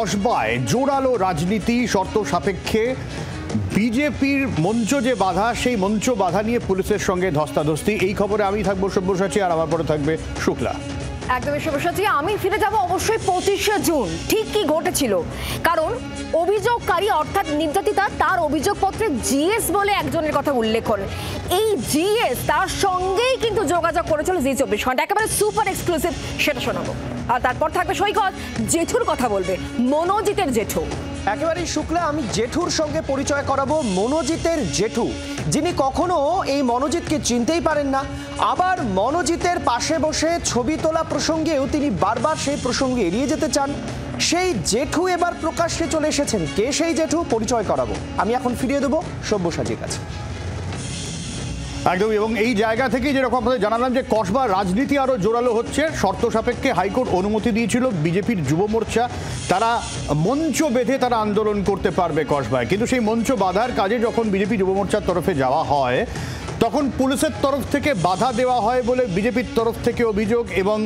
কসবায় জোরালো রাজনীতি শর্ত সাপেক্ষে বিজেপির মঞ্চ যে বাধা সেই মঞ্চ বাধা নিয়ে পুলিশের সঙ্গে ধস্তাধস্তি। এই খবরে আমি থাকবো সব্যসাচী আর আমার পরে থাকবে শুক্লা। একদমই সব্যসাচী, আমি ফিরে যাব অবশ্যই 25শে জুন। ঠিক কি ঘটেছিল, কারণ অভিযোগকারী অর্থাৎ নির্যাতিতা তার অভিযোগপত্রে জিএস বলে একজনের কথা উল্লেখ করেন। এই জিএস তার সঙ্গেই কিন্তু যোগাযোগ করেছিল জি24 ঘন্টা, একেবারে সুপার এক্সক্লুসিভ, সেটা শোনাবো। আর তারপর থাকবে সৈকত, জেঠুর কথা বলবে, মনোজিতের জেঠু। একেবারেই শুক্লা, আমি জেঠুর সঙ্গে পরিচয় করাবো, মনোজিতের জেঠু, যিনি কখনো এই মনোজিৎকে চিনতেই পারেন না। আবার মনোজিতের পাশে বসে ছবি তোলা প্রসঙ্গেও তিনি বারবার সেই প্রসঙ্গে এড়িয়ে যেতে চান। সেই জেঠু এবার প্রকাশ্যে চলে এসেছেন। কে সেই জেঠু, পরিচয় করাবো। আমি এখন ফিরিয়ে দেবো সব্যসাচীর কাছে। একদমই, এবং এই জায়গা থেকেই যেরকম আপনাদের জানালাম যে কসবা রাজনীতি আরও জোরালো হচ্ছে। শর্ত সাপেক্ষে হাইকোর্ট অনুমতি দিয়েছিল বিজেপির যুব মোর্চা, তারা মঞ্চ বেঁধে তারা আন্দোলন করতে পারবে কসবায়। কিন্তু সেই মঞ্চ বাঁধার কাজে যখন বিজেপি যুব মোর্চার তরফে যাওয়া হয় তখন পুলিশের তরফ থেকে বাধা দেওয়া হয় বলে বিজেপির তরফ থেকে অভিযোগ, এবং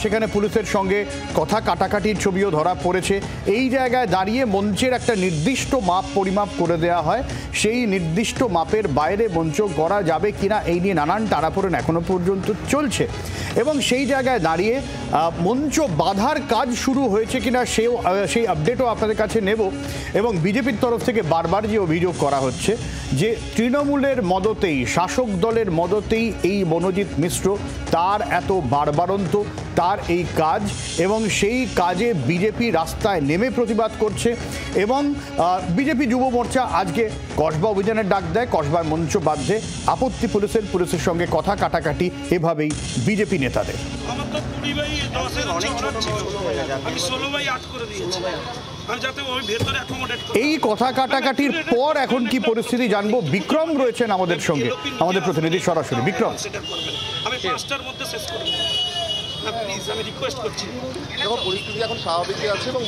সেখানে পুলিশের সঙ্গে কথা কাটাকাটির ছবিও ধরা পড়েছে। এই জায়গায় দাঁড়িয়ে মঞ্চের একটা নির্দিষ্ট মাপ পরিমাপ করে দেওয়া হয়, সেই নির্দিষ্ট মাপের বাইরে মঞ্চ করা যাবে কিনা এই নিয়ে নানান টানাপোড়েন এখনো পর্যন্ত চলছে। এবং সেই জায়গায় দাঁড়িয়ে মঞ্চ বাঁধার কাজ শুরু হয়েছে কিনা সেই আপডেটও আপনাদের কাছে নেব। এবং বিজেপির তরফ থেকে বারবার যে অভিযোগ করা হচ্ছে যে তৃণমূলের মদতেই, শাসক দলের মদতেই এই মনোজিৎ মিশ্র, তার এত বাড়বাড়ন্ত, তার এই কাজ, এবং সেই কাজে বিজেপি রাস্তায় নেমে প্রতিবাদ করছে। এবং বিজেপি যুব মোর্চা আজকে কসবা অভিযানের ডাক দেয়, কসবার মঞ্চ বাঁধে আপত্তি পুলিশের সঙ্গে কথা কাটাকাটি এভাবেই বিজেপি নেতাদের। এই কথা কাটাকাটির পর এখন কি পরিস্থিতি জানবো। বিক্রম রয়েছেন আমাদের সঙ্গে, আমাদের প্রতিনিধি সরাসরি। বিক্রম, আমি 5টার মধ্যে শেষ করব, প্লিজ আমি রিকোয়েস্ট করছি। দেখো, পরিস্থিতি এখন স্বাভাবিকই আছে এবং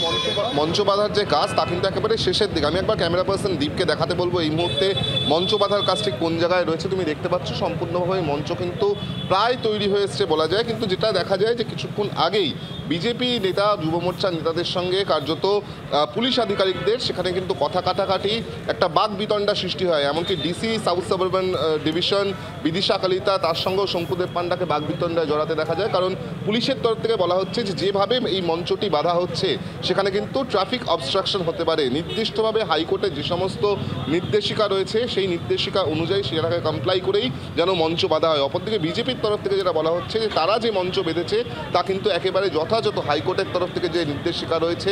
মঞ্চ বাঁধার যে কাজ তা কিন্তু একেবারে শেষের দিকে। আমি একবার ক্যামেরা পার্সন দীপকে দেখাতে বলবো এই মুহূর্তে মঞ্চ বাঁধার কাজ ঠিক কোন জায়গায় রয়েছে। তুমি দেখতে পাচ্ছ সম্পূর্ণভাবে মঞ্চ কিন্তু প্রায় তৈরি হয়ে এসছে বলা যায়। কিন্তু যেটা দেখা যায় যে কিছুক্ষণ আগেই বিজেপি নেতা, যুব মোর্চার নেতাদের সঙ্গে কার্যত পুলিশ আধিকারিকদের সেখানে কিন্তু কথা কাটাকাটি, একটা বাক বিতণ্ডা সৃষ্টি হয়। এমনকি DC south suburban division Bidisha Kalita, তার সঙ্গেও শঙ্কুদেব পান্ডাকে বাক বিতণ্ডায় জড়াতে দেখা যায়। কারণ পুলিশের তরফ থেকে বলা হচ্ছে যে যেভাবে এই মঞ্চটি বাঁধা হচ্ছে সেখানে কিন্তু ট্রাফিক অবস্ট্রাকশন হতে পারে। নির্দিষ্টভাবে হাইকোর্টের যে সমস্ত নির্দেশিকা রয়েছে সেই নির্দেশিকা অনুযায়ী সেটাকে কমপ্লাই করেই যেন মঞ্চ বাঁধা হয়। অপরদিকে বিজেপির তরফ থেকে যেটা বলা হচ্ছে যে তারা যে মঞ্চ বেঁধেছে তা কিন্তু একেবারে যথাযথ হাইকোর্টের তরফ থেকে যে নির্দেশিকা রয়েছে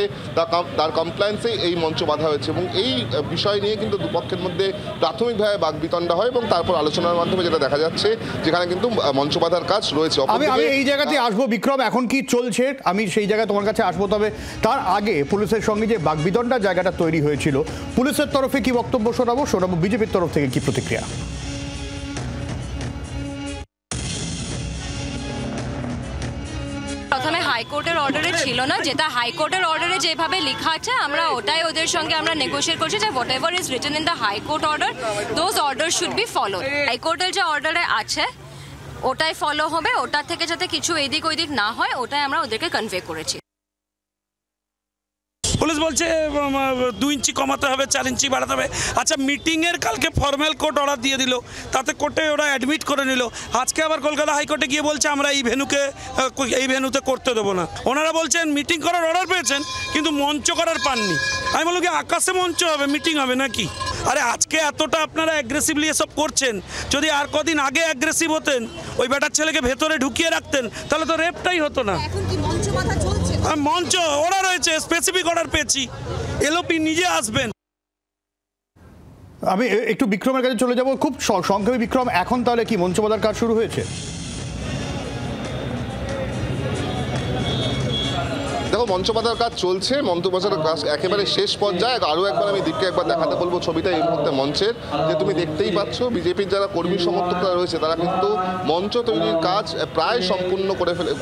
তার কমপ্লায়েন্সে এই মঞ্চ বাঁধা হয়েছে। এবং এই বিষয় নিয়ে কিন্তু দুপক্ষের মধ্যে প্রাথমিকভাবে বাকবিতণ্ডা হয় এবং তারপর আলোচনার মাধ্যমে যেটা দেখা যাচ্ছে যেখানে কিন্তু মঞ্চ বাঁধার কাজ রয়েছে। আমি এই জায়গাতে আসবো বিক্রম, এখন কি চলছে আমি সেই জায়গায় তোমার কাছে আসবো। তবে তার আগে পুলিশের সঙ্গে যে বাকবিতণ্ডার জায়গাটা তৈরি হয়েছিল, পুলিশের তরফে কি বক্তব্য শোনাবো বিজেপির তরফ থেকে কি প্রতিক্রিয়া। প্রথমে হাইকোর্টের অর্ডারে ছিল না, যেটা হাইকোর্টের অর্ডারে যেভাবে লেখা আছে আমরা ওটাই ওদের সঙ্গে আমরা নেগোশিয়েট করছি যে what ever is written in the high court order those order should be follow. হাইকোর্টের যে অর্ডারে আছে ওটাই ফলো হবে, ওটার থেকে যাতে কিছু এদিক ওইদিক না হয় ওটাই আমরা ওদেরকে কনভে করেছি। পুলিশ বলছে 2 ইঞ্চি কমাতে হবে, 4 ইঞ্চি বাড়াতে হবে। আচ্ছা, মিটিংয়ের কালকে ফর্মাল কোর্ট অর্ডার দিয়ে দিল, তাতে কোর্টে ওরা অ্যাডমিট করে নিল। আজকে আবার কলকাতা হাইকোর্টে গিয়ে বলছে আমরা এই ভেন্যুতে করতে দেবো না। ওনারা বলছেন মিটিং করার অর্ডার পেয়েছেন কিন্তু মঞ্চ করার পাননি। আমি বললাম কি আকাশে মঞ্চ হবে, মিটিং হবে নাকি? আরে আজকে এতটা আপনারা অ্যাগ্রেসিভলি এসব করছেন, যদি আর কদিন আগে অ্যাগ্রেসিভ হতেন, ওই বেটার ছেলেকে ভেতরে ঢুকিয়ে রাখতেন, তাহলে তো রেপটাই হতো না। মঞ্চ অর্ডার হয়েছে, স্পেসিফিক অর্ডার পেয়েছি, এলওপি নিজে আসবেন। আমি একটু বিক্রমের কাছে চলে যাব খুব সংক্ষেপে। বিক্রম, এখন তাহলে কি মঞ্চ বাঁধার কাজ শুরু হয়েছে? দেখো, মঞ্চ বাঁধার কাজ চলছে, মঞ্চ বাঁধার কাজ একেবারে শেষ পর্যায়ে। আরও একবার আমি দীপকে একবার দেখাতে বলবো ছবিটা এই মুহূর্তে মঞ্চের, যে তুমি দেখতেই পাচ্ছ বিজেপির যারা কর্মী সমর্থকরা রয়েছে তারা কিন্তু মঞ্চ তৈরির কাজ প্রায় সম্পূর্ণ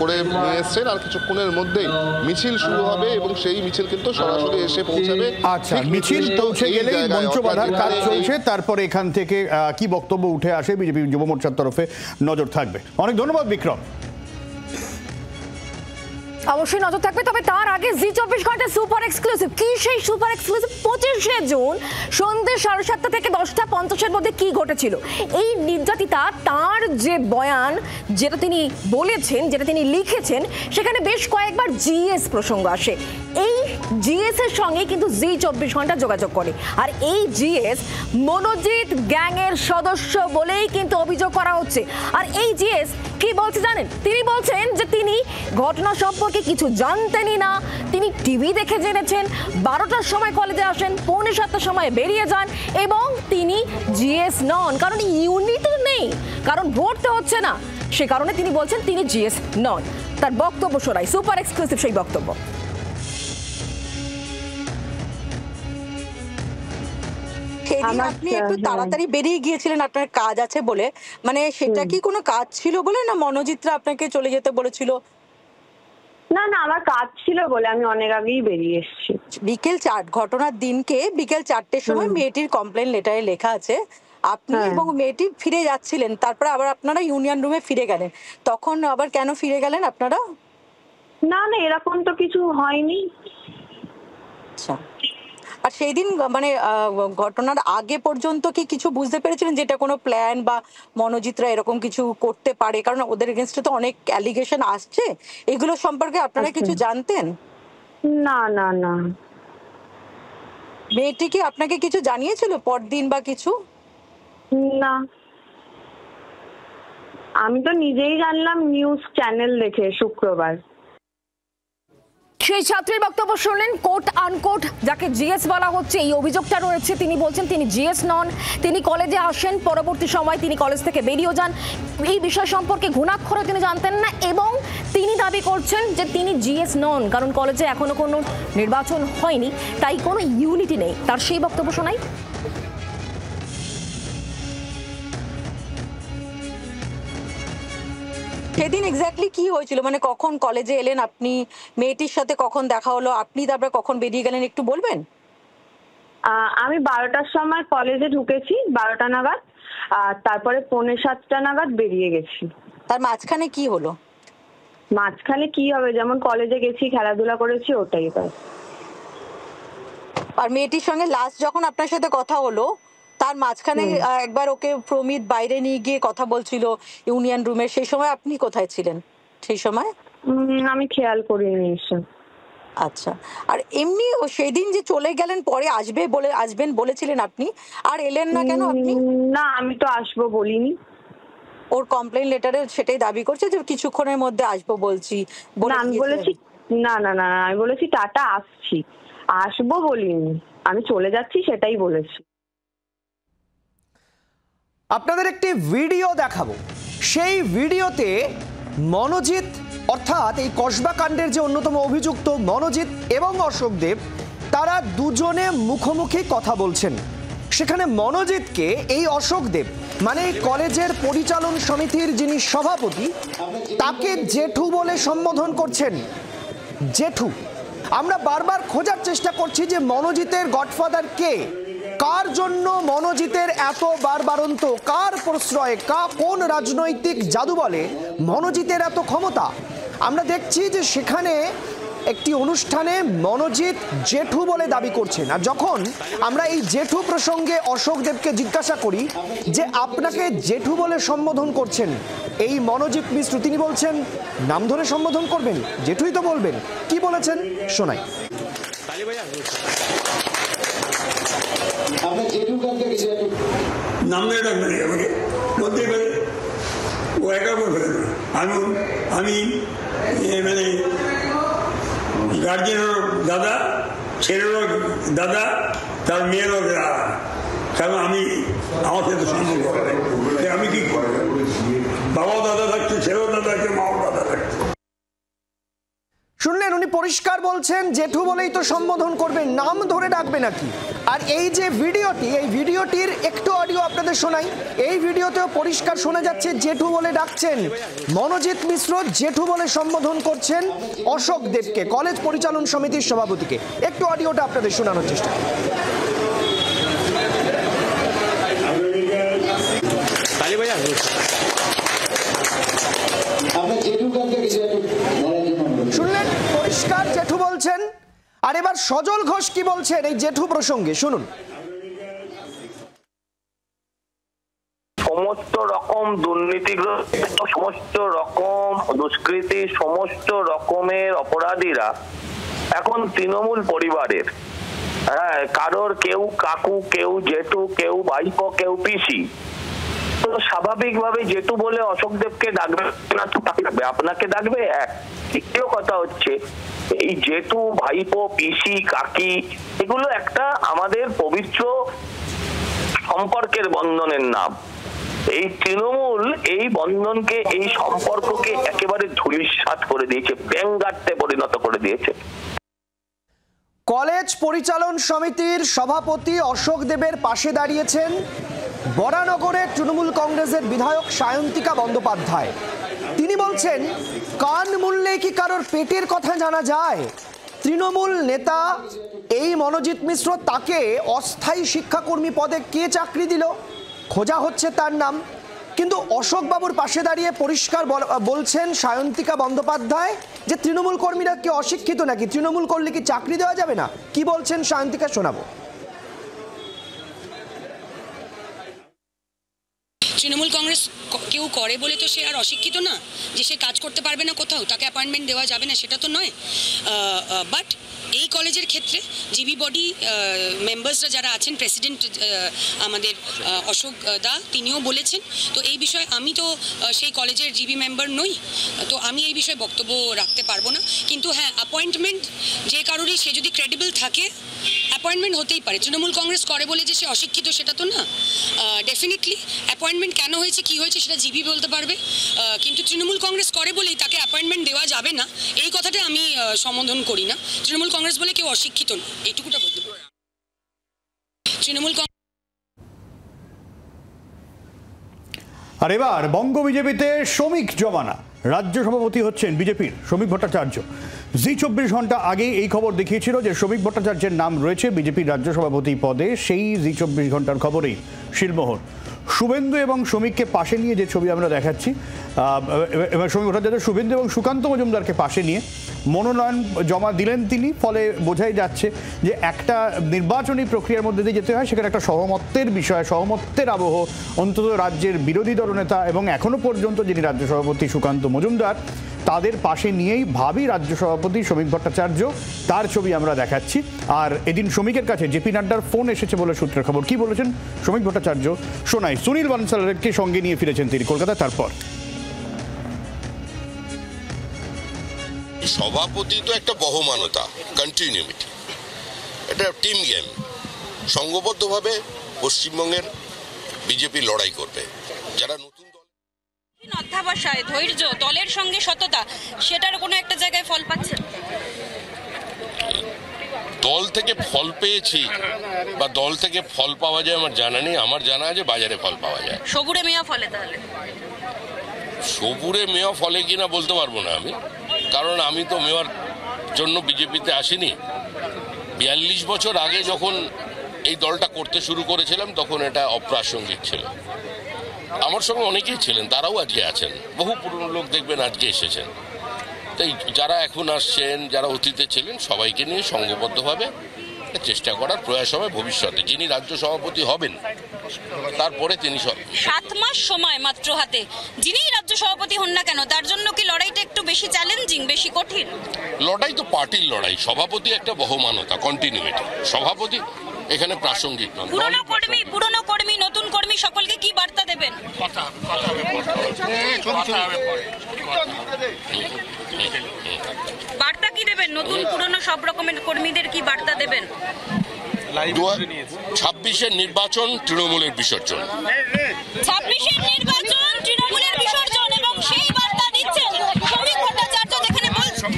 করে নিয়ে এসছেন। আর কিছুক্ষণের মধ্যেই মিছিল শুরু হবে এবং সেই মিছিল কিন্তু সরাসরি এসে পৌঁছাবে। আচ্ছা, মিছিল পৌঁছে গেলেই মঞ্চ বাঁধার কাজ চলছে, তারপরে এখান থেকে কি বক্তব্য উঠে আসে বিজেপি যুব মোর্চার তরফে নজর থাকবে। অনেক ধন্যবাদ বিক্রম। অবশ্যই নজর থাকবে, তবে তার আগে জি24 ঘন্টা সুপার এক্সক্লুসিভ। কি সেই সুপার এক্সক্লুসিভ? 25শে জুন সন্ধ্যে 7:30 থেকে 10:50 মধ্যে কি ঘটেছিল? এই নির্যাতিতা তার যে বয়ান, যেটা তিনি বলেছেন, যেটা তিনি লিখেছেন, সেখানে বেশ কয়েকবার জিএস প্রসঙ্গ আসে। এই জিএস এর সঙ্গে কিন্তু জি24 ঘন্টা যোগাযোগ করে, আর এই জিএস মনোজিৎ গ্যাংয়ের সদস্য বলেই কিন্তু অভিযোগ করা হচ্ছে। আর এই জিএস কি বলছে জানেন? তিনি বলছেন যে তিনি ঘটনা সম্পর্কে কিছু জানতেনই না, তিনি টিভি দেখে জেনেছেন, 12টার সময় কলেজে আসেন, 6:45টার সময় বেরিয়ে যান, এবং তিনি জিএস নন, কারণ ইউনিটও নেই, কারণ ভোটতে হচ্ছে না, সে কারণে তিনি বলছেন তিনি জিএস নন। তার বক্তব্য শোনাই, সুপার এক্সক্লুসিভ সেই বক্তব্য। সেদিন আপনি একটু তাড়াতাড়ি বেরিয়ে গিয়েছিলেন আপনার কাজ আছে বলে, মানে সেটা কি কোনো কাজ ছিল বলে, না মনোজিৎরা আপনাকে চলে যেতে বলেছিল? না না, আমার কাজ ছিল বলে আমি অনেক আগেই বেরিয়ে এসেছি। বিকেল 4 ঘটনার দিনকে বিকেল 4টের সময় মেয়েটির কমপ্লেন লেটারে লেখা আছে আপনি এবং মেয়েটি ফিরে যাচ্ছিলেন, তারপরে আবার আপনারা ইউনিয়ন রুমে ফিরে গেলেন। তখন আবার কেন ফিরে গেলেন আপনারা? না না, এরকম তো কিছু হয়নি। আচ্ছা, আর সেই দিন মানে ঘটনার আগে পর্যন্ত কি কিছু বুঝতে পেরেছিলেন যেটা কোনো প্ল্যান বা মনোজিৎরা এরকম কিছু করতে পারে? কারণ ওদের এগেনস্টে তো অনেক অ্যালিগেশন আসছে, এগুলো সম্পর্কে আপনারা কিছু জানতেন? না না না। মেয়েটি কি আপনাকে কিছু জানিয়েছিল পরদিন বা কিছু? না, আমি তো নিজেই জানলাম নিউজ চ্যানেল দেখে শুক্রবার। সেই ছাত্রীর বক্তব্য শুনলেন, কোট আনকোট যাকে জিএস বলা হচ্ছে, এই অভিযোগটা রয়েছে। তিনি বলছেন তিনি জিএস নন, তিনি কলেজে আসেন, পরবর্তী সময় তিনি কলেজ থেকে বেরিয়ে যান, এই বিষয় সম্পর্কে ঘুণাক্ষরে তিনি জানতেন না, এবং তিনি দাবি করছেন যে তিনি জিএস নন, কারণ কলেজে এখনো কোনো নির্বাচন হয়নি, তাই কোনো ইউনিটি নেই। তার সেই বক্তব্য শোনাই। সেদিন এক্স্যাক্টলি কি হয়েছিল, মানে কখন কলেজে এলেন আপনি, মেয়েটির সাথে কখন দেখা হলো, আপনি তারপরে কখন বেরিয়ে গেলেন, একটু বলবেন? আমি 12টার সময় কলেজে ঢুকেছি, 12টা নাগাদ, আর তারপরে 6:45 নাগাদ বেরিয়ে গেছি। তার মাঝখানে কি হলো? মাঝখানে কি হবে, যেমন কলেজে গেছি, খেলাধুলা করেছি, ওটাই। আর মেয়েটির সঙ্গে লাস্ট যখন আপনার সাথে কথা হলো তার মাঝখানে একবার ওকে প্রমিত বাইরে নিয়ে গিয়ে কথা বলছিল ইউনিয়ন রুমে, সেই সময় আপনি কোথায় ছিলেন সেই সময়? আমি খেয়াল করিনি এসব। আচ্ছা, আর এমনি সেই দিন যে চলে গেলেন, পরে আসবেন বলেছিলেন আপনি, আর এলেন না কেন আপনি? না, আমি তো আসবো বলিনি। ওর কমপ্লেইন লেটারে সেটাই দাবি করছে যে কিছুক্ষণের মধ্যে আসবো বলছি বলে। আমি বলেছি না না না, আমি বলেছি টাটা, আসছি, আসবো বলিনি, আমি চলে যাচ্ছি সেটাই বলেছি। আপনাদের একটি ভিডিও দেখাবো। সেই ভিডিওতে মনোজিৎ, অর্থাৎ এই কসবা কাণ্ডের যে অন্যতম অভিযুক্ত মনোজিৎ এবং অশোক দেব, তারা দুজনে মুখোমুখি কথা বলছেন। সেখানে মনোজিৎকে এই অশোক দেব, মানে এই কলেজের পরিচালন সমিতির যিনি সভাপতি, তাকে জেঠু বলে সম্বোধন করছেন। জেঠু। আমরা বারবার খোঁজার চেষ্টা করছি যে মনোজিতের গডফাদার কে, কার জন্য মনোজিতের এত বারবারন্ত, কার প্রশ্রয়ে, কোন রাজনৈতিক জাদু বলে মনোজিতের এত ক্ষমতা। আমরা দেখছি যে সেখানে একটি অনুষ্ঠানে মনোজিৎ জেঠু বলে দাবি করছেন। আর যখন আমরা এই জেঠু প্রসঙ্গে অশোক দেবকে জিজ্ঞাসা করি যে আপনাকে জেঠু বলে সম্বোধন করছেন এই মনোজিৎ মিশ্র, তিনি বলছেন নাম ধরে সম্বোধন করবেন, জেঠুই তো বলবেন। কি বলেছেন শোনাই। নাম ধরে ডাকবেন আমাকে, বলতেই পারে, ও একা বলবে। আমি মানে গার্জেনেরও দাদা, ছেলেরও দাদা, তার মেয়েরও দাদা, কারণ আমি আমার সাথে সম্পর্ক করে আমি কি করে, বাবাও দাদা থাকছে, ছেলেও দাদা থাকছে, মাও দাদা থাকছে। শুনলেন, উনি পরিষ্কার বলছেন জেঠু বলেই তো সম্বোধন করবেন, নাম ধরে ডাকবে নাকি। আর এই যে ভিডিওটি, এই ভিডিওটির একটু অডিও আপনাদের শোনাই। এই ভিডিওতেও পরিষ্কার শোনা যাচ্ছে জেঠু বলে ডাকছেন মনোজিৎ মিশ্র, জেঠু বলে সম্বোধন করছেন অশোক দেবকে, কলেজ পরিচালন সমিতির সভাপতিকে। একটু অডিওটা আপনাদের শোনানোর চেষ্টা। শুনলেন, পরিষ্কার জেঠু বলছেন। আর এবার সজল ঘোষ কি বলছেন এই জেঠু প্রসঙ্গে, শুনুন। সমস্ত রকম দুর্নীতিগ্রস্ত, সমস্ত রকম দুষ্কৃতি, সমস্ত রকমের অপরাধীরা এখন তৃণমূল পরিবারের। হ্যাঁ, কারোর কেউ কাকু, কেউ জেঠু, কেউ ভাইপো, কেউ পিসি। তো স্বাভাবিকভাবে জেঠু বলে অশোকদেবকে ডাকবে না, তো ডাকবে আপনাকে ডাকবে। দ্বিতীয় কথা হচ্ছে এই জেঠু, ভাইপো, পিসি, কাকি এগুলো একটা আমাদের পবিত্র সম্পর্কের বন্ধনের নাম। এই তৃণমূল এই বন্ধনকে, এই সম্পর্ককে একেবারে ধূলিসাৎ করে দিয়েছে, ব্যঙ্গাত্মে পরিণত করে দিয়েছে। কলেজ পরিচালন সমিতির সভাপতি অশোক দেবের পাশে দাঁড়িয়েছেন বরানগরের তৃণমূল কংগ্রেসের বিধায়ক সায়ন্তিকা বন্দ্যোপাধ্যায়। তিনি বলছেন, কান মূল্যে কি কারোর পেটের কথা জানা যায়? তৃণমূল নেতা এই মনোজিৎ মিশ্র, তাকে অস্থায়ী শিক্ষাকর্মী পদে কে চাকরি দিল? খোঁজা হচ্ছে তার নাম। কিন্তু অশোক বাবুর পাশে দাঁড়িয়ে পরিষ্কার বলছেন সায়ন্তিকা বন্দ্যোপাধ্যায় যে তৃণমূল কর্মীরা কি অশিক্ষিত নাকি? তৃণমূল করলে কি চাকরি দেওয়া যাবে না? কি বলছেন সায়ন্তিকা, শোনাবো। তৃণমূল কংগ্রেস কেউ করে বলে তো সে আর অশিক্ষিত না, যে সে কাজ করতে পারবে না কোথাও, তাকে অ্যাপয়েন্টমেন্ট দেওয়া যাবে না সেটা তো নয়। বাট এই কলেজের ক্ষেত্রে জিবি বডি মেম্বার্সরা যারা আছেন, প্রেসিডেন্ট আমাদের অশোক দা, তিনিও বলেছেন। তো এই বিষয়ে আমি তো সেই কলেজের জিবি মেম্বার নই, তো আমি এই বিষয়ে বক্তব্য রাখতে পারবো না। কিন্তু হ্যাঁ, অ্যাপয়েন্টমেন্ট যে কারোরই, সে যদি ক্রেডিবল থাকে অ্যাপয়েন্টমেন্ট হতেই পারে। তৃণমূল কংগ্রেস করে বলে যে সে অশিক্ষিত সেটা তো না। ডেফিনেটলি অ্যাপয়েন্টমেন্ট কেন হয়েছে, কি হয়েছে সেটা জিবি বলতে পারবে। কিন্তু তৃণমূল কংগ্রেস করে বলেই তাকে অ্যাপয়েন্টমেন্ট দেওয়া যাবে না, এই কথাটা আমি সম্বোধন করি না। তৃণমূল কংগ্রেস বলে কেউ অশিক্ষিত না, এইটুকুটা বলতে পারি। তৃণমূল আর এবার বঙ্গ বিজেপিতে শ্রমিক জমানা। রাজ্য সভাপতি হচ্ছেন বিজেপির শ্রমিক ভট্টাচার্য। জি24 ঘন্টা আগে এই খবর দেখিয়েছিল যে শ্রমিক ভট্টাচার্যের নাম রয়েছে বিজেপির রাজ্য সভাপতি পদে। সেই জি24 ঘন্টার খবরেই শিলমোহর। শুভেন্দু এবং শ্রমিককে পাশে নিয়ে যে ছবি আমরা দেখাচ্ছি, এবার শ্রমিক ভট্টাচার্য শুভেন্দু এবং সুকান্ত মজুমদারকে পাশে নিয়ে মনোনয়ন জমা দিলেন তিনি। ফলে বোঝাই যাচ্ছে যে একটা নির্বাচনী প্রক্রিয়ার মধ্যে দিয়ে যেতে হয়, সেখানে একটা সহমতের বিষয়, সহমতের আবহ অন্তত রাজ্যের বিরোধী দলনেতা এবং এখনো পর্যন্ত যিনি রাজ্য সভাপতি সুকান্ত মজুমদার, তাদের পাশে নিয়েই ভাবি রাজ্য সভাপতি শ্রমিক ভট্টাচার্য। তার ছবি আমরা দেখাচ্ছি। আর এদিন শ্রমিকের কাছে জেপি নাড্ডার ফোন এসেছে বলে সূত্রের খবর। কি বলেছেন শ্রমিক ভট্টাচার্য শোনাই। সুনীল বানসালকে সঙ্গে নিয়ে ফিরেছেন তিনি কলকাতা। তারপর সভাপতি তো একটা বহমানতা, কন্টিনিউটি, এটা টিম গেম। সংঘবদ্ধভাবে পশ্চিমবঙ্গের বিজেপি লড়াই করবে। যারা নতুন অধ্যাবসায়, ধৈর্য, দলের সঙ্গে সততা, সেটার কোনো একটা জায়গায় ফল পাচ্ছে। দল থেকে ফল পেয়েছি বা দল থেকে ফল পাওয়া যায় আমার জানা নেই। আমার জানা আছে বাজারে ফল পাওয়া যায়। সবুরে মেয়া ফলে, তাহলে সবুরে মেয়া ফলে কিনা বলতে পারবো না আমি, কারণ আমি তো মেয়র জন্য বিজেপিতে আসিনি। 42 বছর আগে যখন এই দলটা করতে শুরু করেছিলাম তখন এটা অপ্রাসঙ্গিক ছিল। আমার সঙ্গে অনেকেই ছিলেন, তারাও আজকে আছেন। বহু পুরনো লোক দেখবেন আজকে এসেছেন। তাই যারা এখন আসছেন, যারা অতীতে ছিলেন, সবাইকে নিয়ে সংঘবদ্ধভাবে চেষ্টা করার প্রয়াস হবে ভবিষ্যতে। যিনি রাজ্য সভাপতি হবেন তারপরে তিনি 7 মাস সময় মাত্র হাতে, যিনি রাজ্য সভাপতি হন না কেন, তার জন্য কি লড়াইটা একটু বেশি চ্যালেঞ্জিং, বেশি কঠিন? লড়াই তো পার্টির লড়াই। সভাপতি একটা বহমানতা, কন্টিনিউটি। সভাপতি এখানে প্রাসঙ্গিক নন। পুরনো কর্মী, নতুন কর্মী সকলকে কি বার্তা দেবেন? বার্তা কি দেবেন? নতুন পুরনো সব রকমের কর্মীদের কি বার্তা দেবেন? 26-এর নির্বাচন তৃণমূলের বিসর্জন। 26-এর নির্বাচন তৃণমূলের বিসর্জন, এবং সেই বার্তা দিচ্ছেন শ্রমিক ভট্টাচার্য, যেখানে বলছেন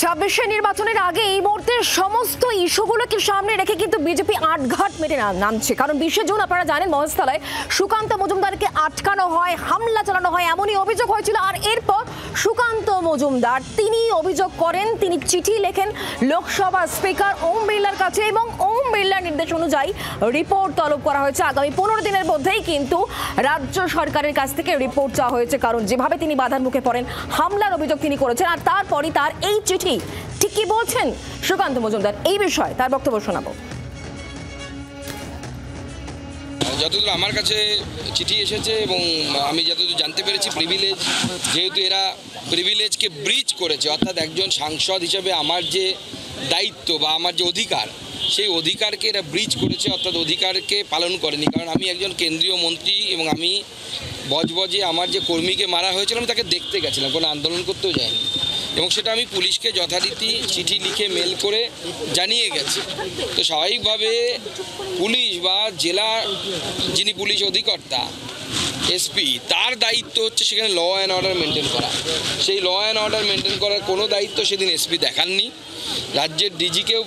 26-এর নির্বাচনের আগে এই মুহূর্তে সমস্ত ইস্যুগুলোকে সামনে রেখে কিন্তু বিজেপি আটঘাট মেরে নামছে। কারণ 20 জুন আপনারা জানেন মহেশতলায় সুকান্ত মজুমদারকে আটকানো হয়, হামলা চালানো হয়, এমনই অভিযোগ হয়েছিল। আর এরপর সুকান্ত মজুমদার তিনি অভিযোগ করেন, তিনি চিঠি লেখেন লোকসভা স্পিকার ওম বিড়লার কাছে, এবং ওম বিড়লার নির্দেশ অনুযায়ী রিপোর্ট তলব করা হয়েছে। আগামী 15 দিনের মধ্যেই কিন্তু রাজ্য সরকারের কাছ থেকে রিপোর্ট চাওয়া হয়েছে, কারণ যেভাবে তিনি বাধার মুখে পড়েন, হামলার অভিযোগ তিনি করেছেন, আর তারপরই তার এই চিঠি। ঠিক কি বলছেন সুকান্ত মজুমদার এই বিষয়ে, তার বক্তব্য শোনাবো। যতদূর আমার কাছে চিঠি এসেছে এবং আমি যতদূর জানতে পেরেছি, প্রিভিলেজ যেহেতু এরা প্রিভিলেজকে ব্রিচ করেছে, অর্থাৎ একজন সাংসদ হিসেবে আমার যে দায়িত্ব বা আমার যে অধিকার, সেই অধিকারকে এরা ব্রিচ করেছে, অর্থাৎ অধিকারকে পালন করেনি। কারণ আমি একজন কেন্দ্রীয় মন্ত্রী এবং আমি বজবজে আমার যে কর্মীকে মারা হয়েছিল আমি তাকে দেখতে গেছিলাম, কোনো আন্দোলন করতেও যাইনি, এবং সেটা আমি পুলিশকে যথারীতি চিঠি লিখে মেল করে জানিয়ে গেছি। তো স্বাভাবিকভাবে পুলিশ বা জেলা যিনি পুলিশ অধিকর্তা এসপি, তার দায়িত্ব হচ্ছে সেখানে ল অ্যান্ড অর্ডার মেনটেন করা। সেই ল অ্যান্ড অর্ডার মেনটেন করার কোনো দায়িত্ব সেদিন এসপি দেখাননি। রাজ্যের ডিজিকেও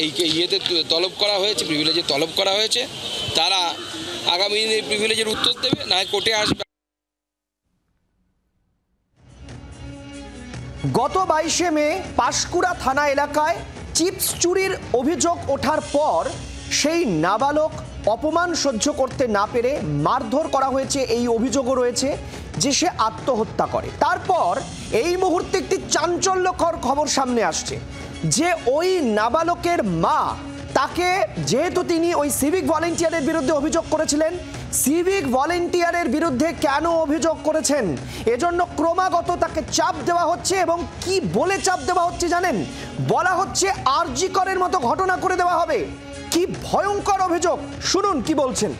এই ইয়েতে তলব করা হয়েছে, প্রিভিলেজে তলব করা হয়েছে। তারা আগামী দিনে এই প্রিভিলেজের উত্তর দেবে, না কোর্টে আসবে। গত 22শে মে পাঁশকুড়া থানা এলাকায় চিপস চুরির অভিযোগ ওঠার পর সেই নাবালক অপমান সহ্য করতে না পেরে মারধর করা হয়েছে, এই অভিযোগও রয়েছে যে সে আত্মহত্যা করে। তারপর এই মুহূর্তে একটি চাঞ্চল্যকর খবর সামনে আসছে যে ওই নাবালকের মা, তাকে যেহেতু তিনি ওই সিভিক ভলেন্টিয়ারের বিরুদ্ধে অভিযোগ করেছিলেন, সিভিক ভলেন্টিয়ারের বিরুদ্ধে কেন অভিযোগ করেছেন এজন্য ক্রমাগত তাকে চাপ দেওয়া হচ্ছে। এবং কি বলে চাপ দেওয়া হচ্ছে জানেন? বলা হচ্ছে আরজি করের মতো ঘটনা করে দেওয়া হবে। কি ভয়ঙ্কর অভিযোগ, শুনুন কি বলছেন।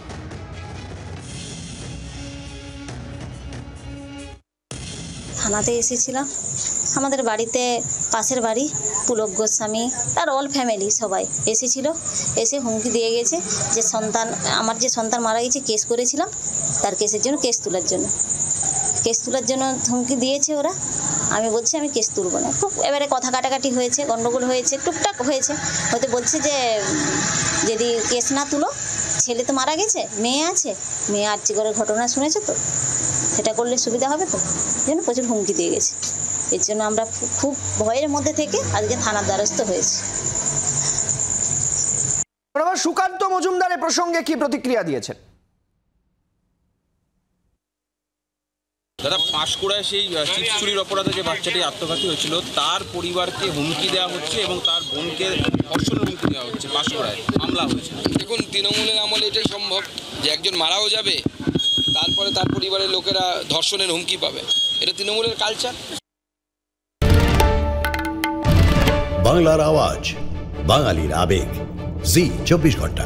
থানাতে এসেছিলাম, আমাদের বাড়িতে পাশের বাড়ি পুলক গোস্বামী আর অল ফ্যামিলি সবাই এসেছিল, এসে হুমকি দিয়ে গেছে যে আমার যে সন্তান মারা গেছে কেস করেছিলাম, তার কেসের জন্য কেস তোলার জন্য হুমকি দিয়েছে ওরা। আমি বলছি আমি কেস তুলব না। খুব এবারে কথা কাটাকাটি হয়েছে, গন্ডগোল হয়েছে, টুকটাক হয়েছে। হয়তো বলছে যে যদি কেস না তুলো, ছেলে তো মারা গেছে, মেয়ে আছে, মেয়ে আর্জি করে ঘটনা শুনেছে, তো সেটা করলে সুবিধা হবে, তো যেন প্রচুর হুমকি দিয়ে গেছে। এর জন্য আমরা খুব ভয়ের মধ্যে থেকে আজকে থানার দ্বারস্থ হয়েছি। সুকান্ত মজুমদার এ প্রসঙ্গে কি প্রতিক্রিয়া দিয়েছেন? দাদা, পাঁশকুড়ায় সেই চিপস চুরির অপরাধে যে বাচ্চাটি আত্মঘাতী হয়েছিল, তার পরিবারকে হুমকি দেওয়া হচ্ছে এবং তার বোনকে ধর্ষণের হুমকি দেওয়া হচ্ছে। পাঁশকুড়ায় মামলা হয়েছে। দেখুন, তৃণমূলের আমলে এটাই সম্ভব যে একজন মারাও যাবে, তারপরে তার পরিবারের লোকেরা ধর্ষণের হুমকি পাবে। এটা তৃণমূলের কালচার। বাংলার আওয়াজ, বাঙালির আবেগ, জি 24 ঘন্টা।